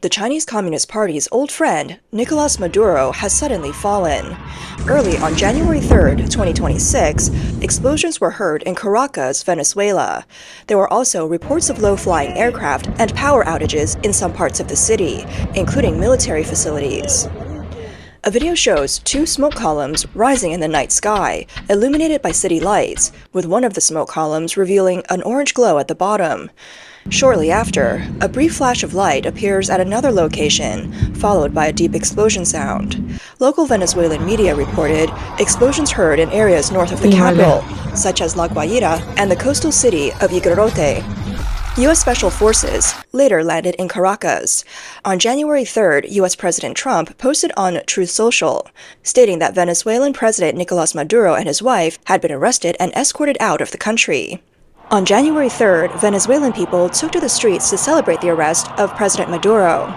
The Chinese Communist Party's old friend, Nicolas Maduro, has suddenly fallen. Early on January 3, 2026, explosions were heard in Caracas, Venezuela. There were also reports of low-flying aircraft and power outages in some parts of the city, including military facilities. A video shows two smoke columns rising in the night sky, illuminated by city lights, with one of the smoke columns revealing an orange glow at the bottom. Shortly after, a brief flash of light appears at another location, followed by a deep explosion sound. Local Venezuelan media reported explosions heard in areas north of the capital, such as La Guaira and the coastal city of Iguerote. U.S. Special Forces later landed in Caracas. On January 3rd, U.S. President Trump posted on Truth Social, stating that Venezuelan President Nicolas Maduro and his wife had been arrested and escorted out of the country. On January 3rd, Venezuelan people took to the streets to celebrate the arrest of President Maduro.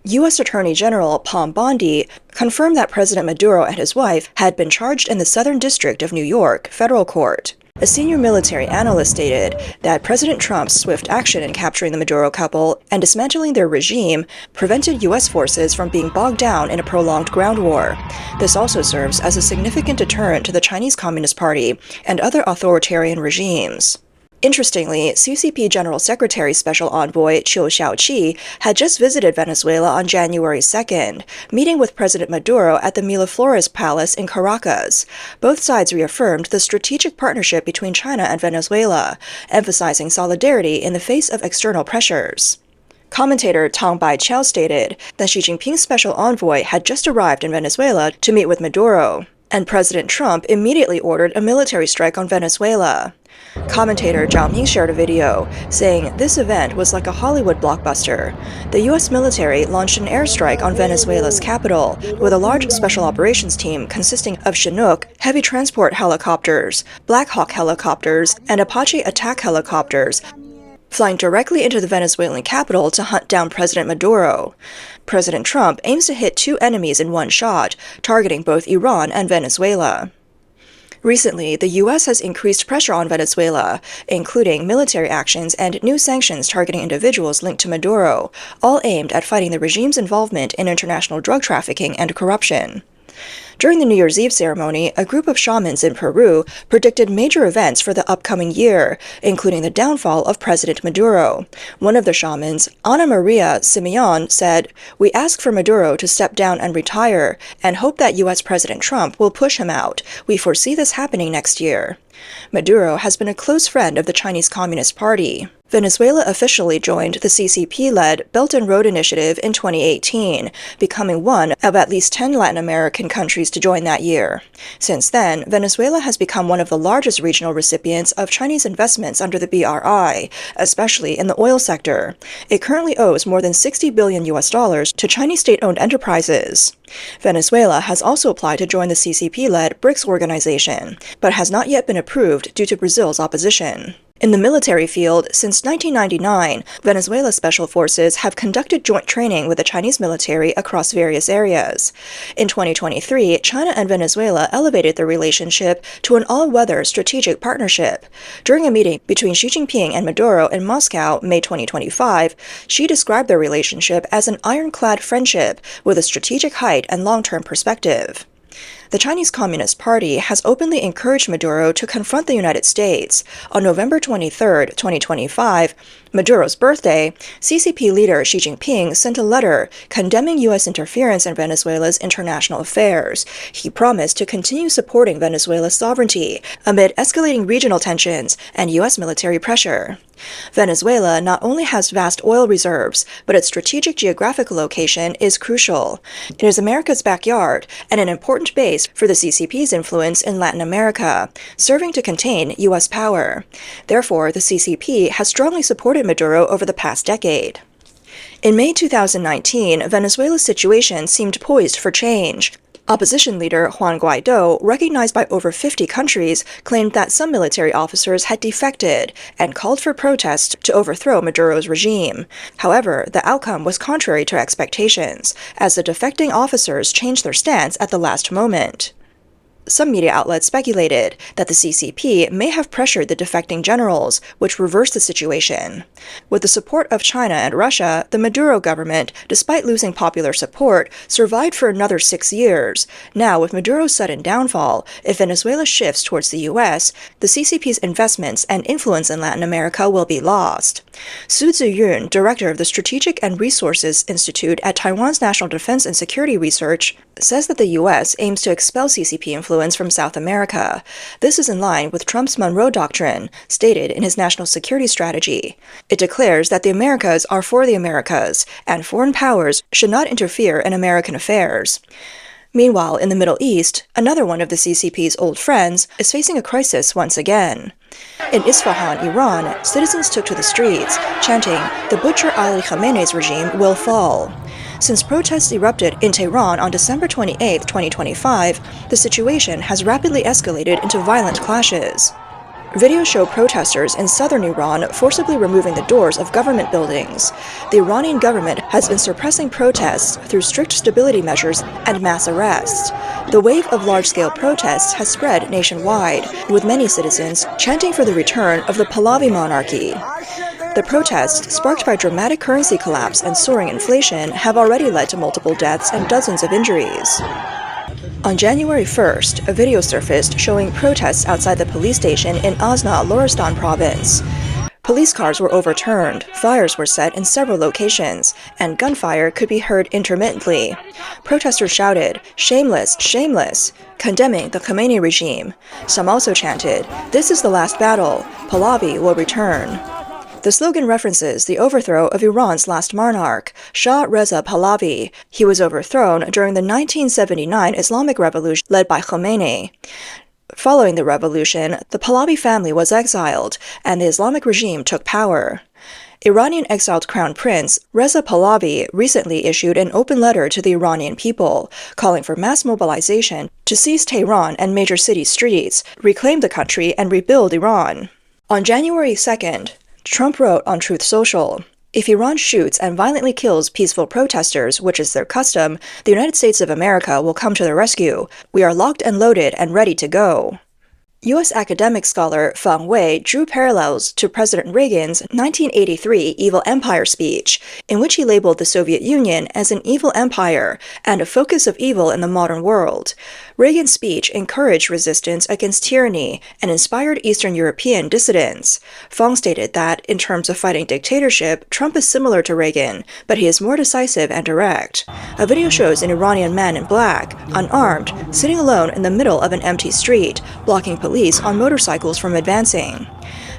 U.S. Attorney General Pam Bondi confirmed that President Maduro and his wife had been charged in the Southern District of New York federal court. A senior military analyst stated that President Trump's swift action in capturing the Maduro couple and dismantling their regime prevented U.S. forces from being bogged down in a prolonged ground war. This also serves as a significant deterrent to the Chinese Communist Party and other authoritarian regimes. Interestingly, CCP General Secretary Special Envoy Chiu Xiaoqi had just visited Venezuela on January 2nd, meeting with President Maduro at the Miraflores Palace in Caracas. Both sides reaffirmed the strategic partnership between China and Venezuela, emphasizing solidarity in the face of external pressures. Commentator Tang Baiqiao stated that Xi Jinping's special envoy had just arrived in Venezuela to meet with Maduro, and President Trump immediately ordered a military strike on Venezuela. Commentator Zhao Ming shared a video, saying this event was like a Hollywood blockbuster. The U.S. military launched an airstrike on Venezuela's capital, with a large special operations team consisting of Chinook heavy transport helicopters, Black Hawk helicopters, and Apache attack helicopters, flying directly into the Venezuelan capital to hunt down President Maduro. President Trump aims to hit two enemies in one shot, targeting both Iran and Venezuela. Recently, the U.S. has increased pressure on Venezuela, including military actions and new sanctions targeting individuals linked to Maduro, all aimed at fighting the regime's involvement in international drug trafficking and corruption. During the New Year's Eve ceremony, a group of shamans in Peru predicted major events for the upcoming year, including the downfall of President Maduro. One of the shamans, Ana Maria Simeon, said, "We ask for Maduro to step down and retire, and hope that U.S. President Trump will push him out. We foresee this happening next year." Maduro has been a close friend of the Chinese Communist Party. Venezuela officially joined the CCP-led Belt and Road Initiative in 2018, becoming one of at least 10 Latin American countries to join that year. Since then, Venezuela has become one of the largest regional recipients of Chinese investments under the BRI, especially in the oil sector. It currently owes more than $60 billion to Chinese state-owned enterprises. Venezuela has also applied to join the CCP-led BRICS organization, but has not yet been approved due to Brazil's opposition. In the military field, since 1999, Venezuela's special forces have conducted joint training with the Chinese military across various areas. In 2023, China and Venezuela elevated their relationship to an all-weather strategic partnership. During a meeting between Xi Jinping and Maduro in Moscow, May 2025, Xi described their relationship as an ironclad friendship with a strategic height and long-term perspective. The Chinese Communist Party has openly encouraged Maduro to confront the United States. On November 23, 2025, Maduro's birthday, CCP leader Xi Jinping sent a letter condemning U.S. interference in Venezuela's international affairs. He promised to continue supporting Venezuela's sovereignty amid escalating regional tensions and U.S. military pressure. Venezuela not only has vast oil reserves, but its strategic geographical location is crucial. It is America's backyard and an important base for the CCP's influence in Latin America, serving to contain U.S. power. Therefore, the CCP has strongly supported Maduro over the past decade. In May 2019, Venezuela's situation seemed poised for change. Opposition leader Juan Guaido, recognized by over 50 countries, claimed that some military officers had defected and called for protests to overthrow Maduro's regime. However, the outcome was contrary to expectations, as the defecting officers changed their stance at the last moment. Some media outlets speculated that the CCP may have pressured the defecting generals, which reversed the situation. With the support of China and Russia, the Maduro government, despite losing popular support, survived for another 6 years. Now, with Maduro's sudden downfall, if Venezuela shifts towards the U.S., the CCP's investments and influence in Latin America will be lost. Su Ziyun, director of the Strategic and Resources Institute at Taiwan's National Defense and Security Research, says that the U.S. aims to expel CCP influence from South America. This is in line with Trump's Monroe Doctrine, stated in his national security strategy. It declares that the Americas are for the Americas, and foreign powers should not interfere in American affairs. Meanwhile, in the Middle East, another one of the CCP's old friends is facing a crisis once again. In Isfahan, Iran, citizens took to the streets, chanting, "The butcher Ali Khamenei's regime will fall." Since protests erupted in Tehran on December 28, 2025, the situation has rapidly escalated into violent clashes. Videos show protesters in southern Iran forcibly removing the doors of government buildings. The Iranian government has been suppressing protests through strict stability measures and mass arrests. The wave of large-scale protests has spread nationwide, with many citizens chanting for the return of the Pahlavi monarchy. The protests, sparked by dramatic currency collapse and soaring inflation, have already led to multiple deaths and dozens of injuries. On January 1st, a video surfaced showing protests outside the police station in Azna, Lorestan province. Police cars were overturned, fires were set in several locations, and gunfire could be heard intermittently. Protesters shouted, "Shameless, shameless," condemning the Khamenei regime. Some also chanted, "This is the last battle. Pahlavi will return." The slogan references the overthrow of Iran's last monarch, Shah Reza Pahlavi. He was overthrown during the 1979 Islamic Revolution led by Khomeini. Following the revolution, the Pahlavi family was exiled, and the Islamic regime took power. Iranian exiled Crown Prince Reza Pahlavi recently issued an open letter to the Iranian people, calling for mass mobilization to seize Tehran and major city streets, reclaim the country, and rebuild Iran. On January 2nd, Trump wrote on Truth Social, "If Iran shoots and violently kills peaceful protesters, which is their custom, the United States of America will come to the rescue. We are locked and loaded and ready to go." U.S. academic scholar Fang Wei drew parallels to President Reagan's 1983 Evil Empire speech, in which he labeled the Soviet Union as an evil empire and a focus of evil in the modern world. Reagan's speech encouraged resistance against tyranny and inspired Eastern European dissidents. Fang stated that, in terms of fighting dictatorship, Trump is similar to Reagan, but he is more decisive and direct. A video shows an Iranian man in black, unarmed, sitting alone in the middle of an empty street, blocking police on motorcycles from advancing.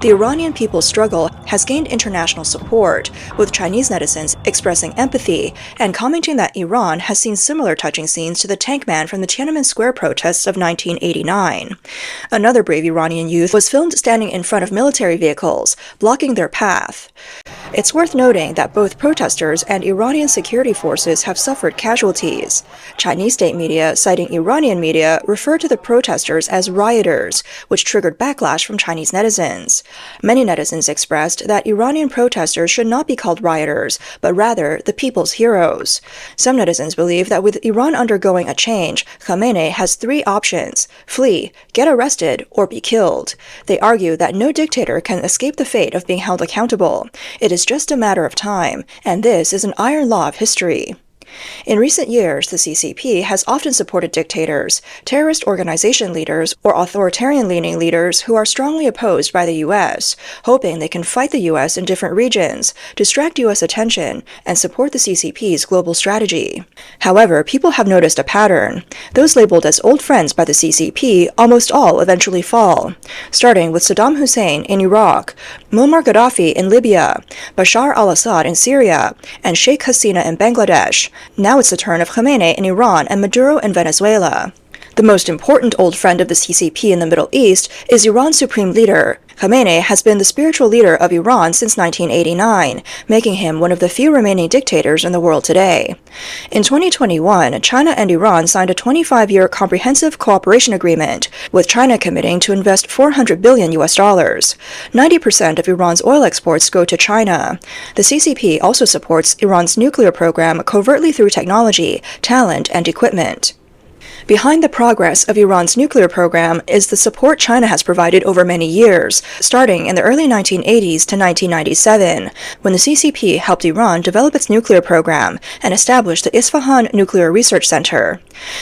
The Iranian people's struggle has gained international support, with Chinese netizens expressing empathy and commenting that Iran has seen similar touching scenes to the tank man from the Tiananmen Square protests of 1989. Another brave Iranian youth was filmed standing in front of military vehicles, blocking their path. It's worth noting that both protesters and Iranian security forces have suffered casualties. Chinese state media, citing Iranian media, refer to the protesters as rioters, which triggered backlash from Chinese netizens. Many netizens expressed that Iranian protesters should not be called rioters, but rather the people's heroes. Some netizens believe that with Iran undergoing a change, Khamenei has three options: flee, get arrested, or be killed. They argue that no dictator can escape the fate of being held accountable. It is just a matter of time, and this is an iron law of history. In recent years, the CCP has often supported dictators, terrorist organization leaders, or authoritarian-leaning leaders who are strongly opposed by the U.S., hoping they can fight the U.S. in different regions, distract U.S. attention, and support the CCP's global strategy. However, people have noticed a pattern. Those labeled as old friends by the CCP almost all eventually fall, starting with Saddam Hussein in Iraq, Muammar Gaddafi in Libya, Bashar al-Assad in Syria, and Sheikh Hasina in Bangladesh. Now it's the turn of Khamenei in Iran and Maduro in Venezuela. The most important old friend of the CCP in the Middle East is Iran's supreme leader. Khamenei has been the spiritual leader of Iran since 1989, making him one of the few remaining dictators in the world today. In 2021, China and Iran signed a 25-year comprehensive cooperation agreement, with China committing to invest $400 billion. 90% of Iran's oil exports go to China. The CCP also supports Iran's nuclear program covertly through technology, talent, and equipment. Behind the progress of Iran's nuclear program is the support China has provided over many years, starting in the early 1980s to 1997, when the CCP helped Iran develop its nuclear program and establish the Isfahan Nuclear Research Center.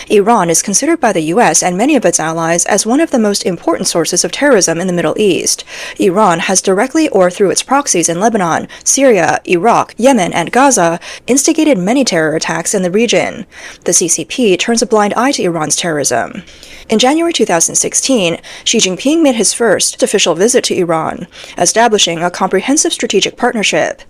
Iran is considered by the U.S. and many of its allies as one of the most important sources of terrorism in the Middle East. Iran has directly or through its proxies in Lebanon, Syria, Iraq, Yemen, and Gaza instigated many terror attacks in the region. The CCP turns a blind eye to Iran's terrorism. In January 2016, Xi Jinping made his first official visit to Iran, establishing a comprehensive strategic partnership.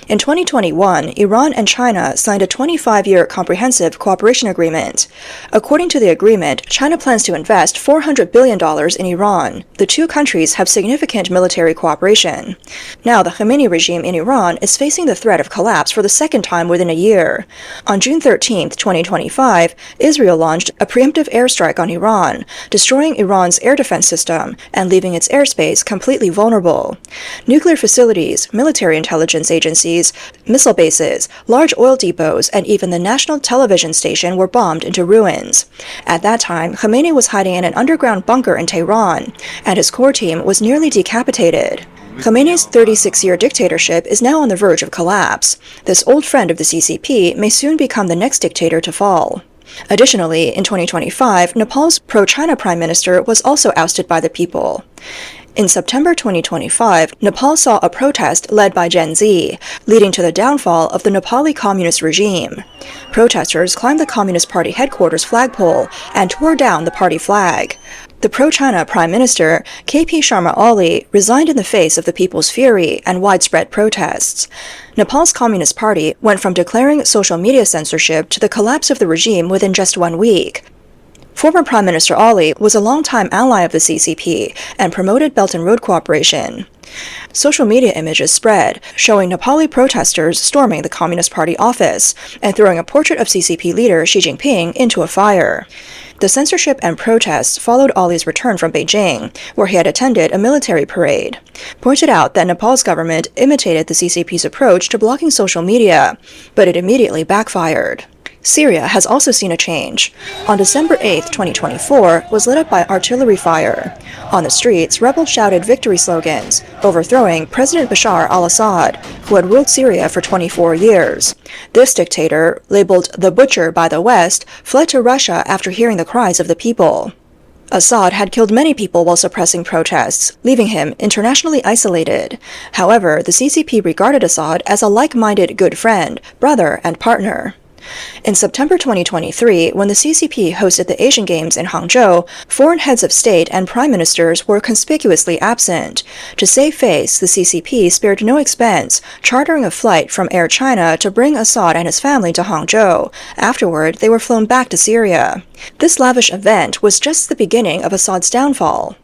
In 2021, Iran and China signed a 25-year comprehensive cooperation agreement. According to the agreement, China plans to invest $400 billion in Iran. The two countries have significant military cooperation. Now, the Khamenei regime in Iran is facing the threat of collapse for the second time within a year. On June 13, 2025, Israel launched a preemptive airstrike on Iran, destroying Iran's air defense system and leaving its airspace completely vulnerable. Nuclear facilities, military intelligence agencies, missile bases, large oil depots, and even the national television station were bombed into ruins. At that time, Khamenei was hiding in an underground bunker in Tehran, and his core team was nearly decapitated. Khamenei's 36-year dictatorship is now on the verge of collapse. This old friend of the CCP may soon become the next dictator to fall. Additionally, in 2025, Nepal's pro-China prime minister was also ousted by the people. In September 2025, Nepal saw a protest led by Gen Z, leading to the downfall of the Nepali communist regime. Protesters climbed the Communist Party headquarters flagpole and tore down the party flag. The pro-China Prime Minister, KP Sharma Oli, resigned in the face of the people's fury and widespread protests. Nepal's Communist Party went from declaring social media censorship to the collapse of the regime within just 1 week. Former Prime Minister Ali was a longtime ally of the CCP and promoted Belt and Road cooperation. Social media images spread, showing Nepali protesters storming the Communist Party office and throwing a portrait of CCP leader Xi Jinping into a fire. The censorship and protests followed Ali's return from Beijing, where he had attended a military parade, pointed out that Nepal's government imitated the CCP's approach to blocking social media, but it immediately backfired. Syria has also seen a change. On December 8, 2024, was lit up by artillery fire. On the streets, rebels shouted victory slogans, overthrowing President Bashar al-Assad, who had ruled Syria for 24 years. This dictator, labeled the Butcher by the West, fled to Russia after hearing the cries of the people. Assad had killed many people while suppressing protests, leaving him internationally isolated. However, the CCP regarded Assad as a like-minded good friend, brother, and partner. In September 2023, when the CCP hosted the Asian Games in Hangzhou, foreign heads of state and prime ministers were conspicuously absent. To save face, the CCP spared no expense, chartering a flight from Air China to bring Assad and his family to Hangzhou. Afterward, they were flown back to Syria. This lavish event was just the beginning of Assad's downfall.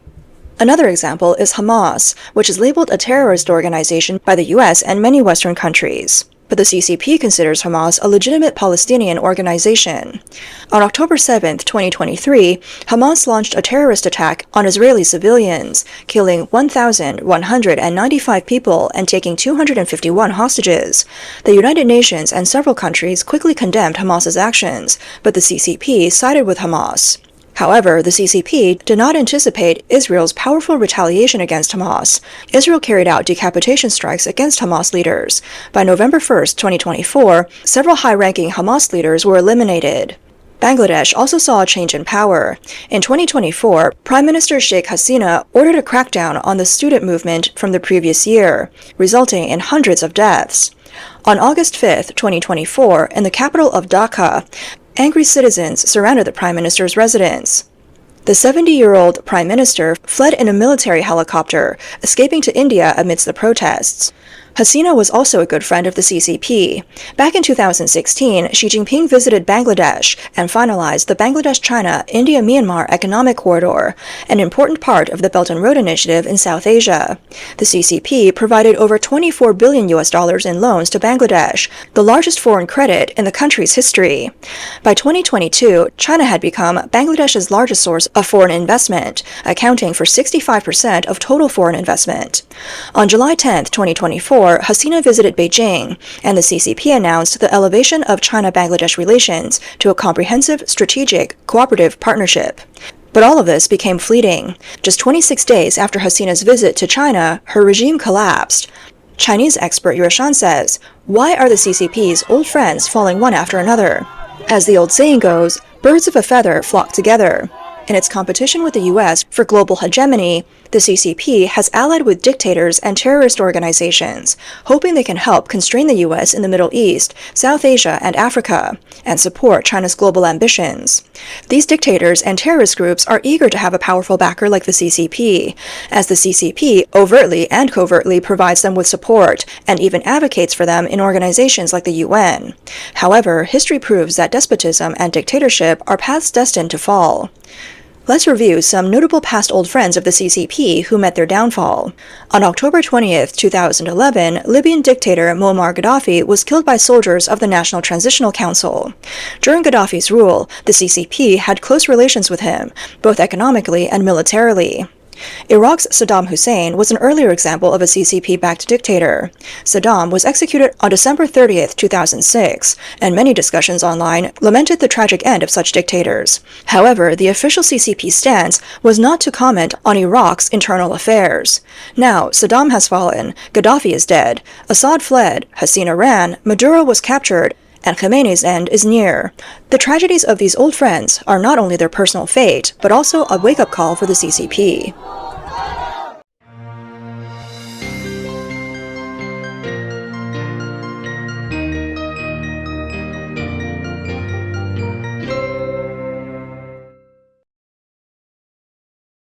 Another example is Hamas, which is labeled a terrorist organization by the U.S. and many Western countries. But the CCP considers Hamas a legitimate Palestinian organization. On October 7, 2023, Hamas launched a terrorist attack on Israeli civilians, killing 1,195 people and taking 251 hostages. The United Nations and several countries quickly condemned Hamas's actions, but the CCP sided with Hamas. However, the CCP did not anticipate Israel's powerful retaliation against Hamas. Israel carried out decapitation strikes against Hamas leaders. By November 1, 2024, several high-ranking Hamas leaders were eliminated. Bangladesh also saw a change in power. In 2024, Prime Minister Sheikh Hasina ordered a crackdown on the student movement from the previous year, resulting in hundreds of deaths. On August 5, 2024, in the capital of Dhaka, angry citizens surrounded the Prime Minister's residence. The 70-year-old Prime Minister fled in a military helicopter, escaping to India amidst the protests. Hasina was also a good friend of the CCP. Back in 2016, Xi Jinping visited Bangladesh and finalized the Bangladesh-China India-Myanmar Economic Corridor, an important part of the Belt and Road Initiative in South Asia. The CCP provided over $24 billion in loans to Bangladesh, the largest foreign credit in the country's history. By 2022, China had become Bangladesh's largest source of foreign investment, accounting for 65% of total foreign investment. On July 10, 2024, 2004, Hasina visited Beijing, and the CCP announced the elevation of China-Bangladesh relations to a comprehensive, strategic, cooperative partnership. But all of this became fleeting. Just 26 days after Hasina's visit to China, her regime collapsed. Chinese expert Yurshan says, "Why are the CCP's old friends falling one after another? As the old saying goes, birds of a feather flock together." In its competition with the US for global hegemony, the CCP has allied with dictators and terrorist organizations, hoping they can help constrain the US in the Middle East, South Asia, and Africa, and support China's global ambitions. These dictators and terrorist groups are eager to have a powerful backer like the CCP, as the CCP overtly and covertly provides them with support and even advocates for them in organizations like the UN. However, history proves that despotism and dictatorship are paths destined to fall. Let's review some notable past old friends of the CCP who met their downfall. On October 20th, 2011, Libyan dictator Muammar Gaddafi was killed by soldiers of the National Transitional Council. During Gaddafi's rule, the CCP had close relations with him, both economically and militarily. Iraq's Saddam Hussein was an earlier example of a CCP-backed dictator. Saddam was executed on December 30th, 2006, and many discussions online lamented the tragic end of such dictators. However, the official CCP stance was not to comment on Iraq's internal affairs. Now, Saddam has fallen, Gaddafi is dead, Assad fled, Hasina ran, Maduro was captured, and Khamenei's end is near. The tragedies of these old friends are not only their personal fate, but also a wake-up call for the CCP.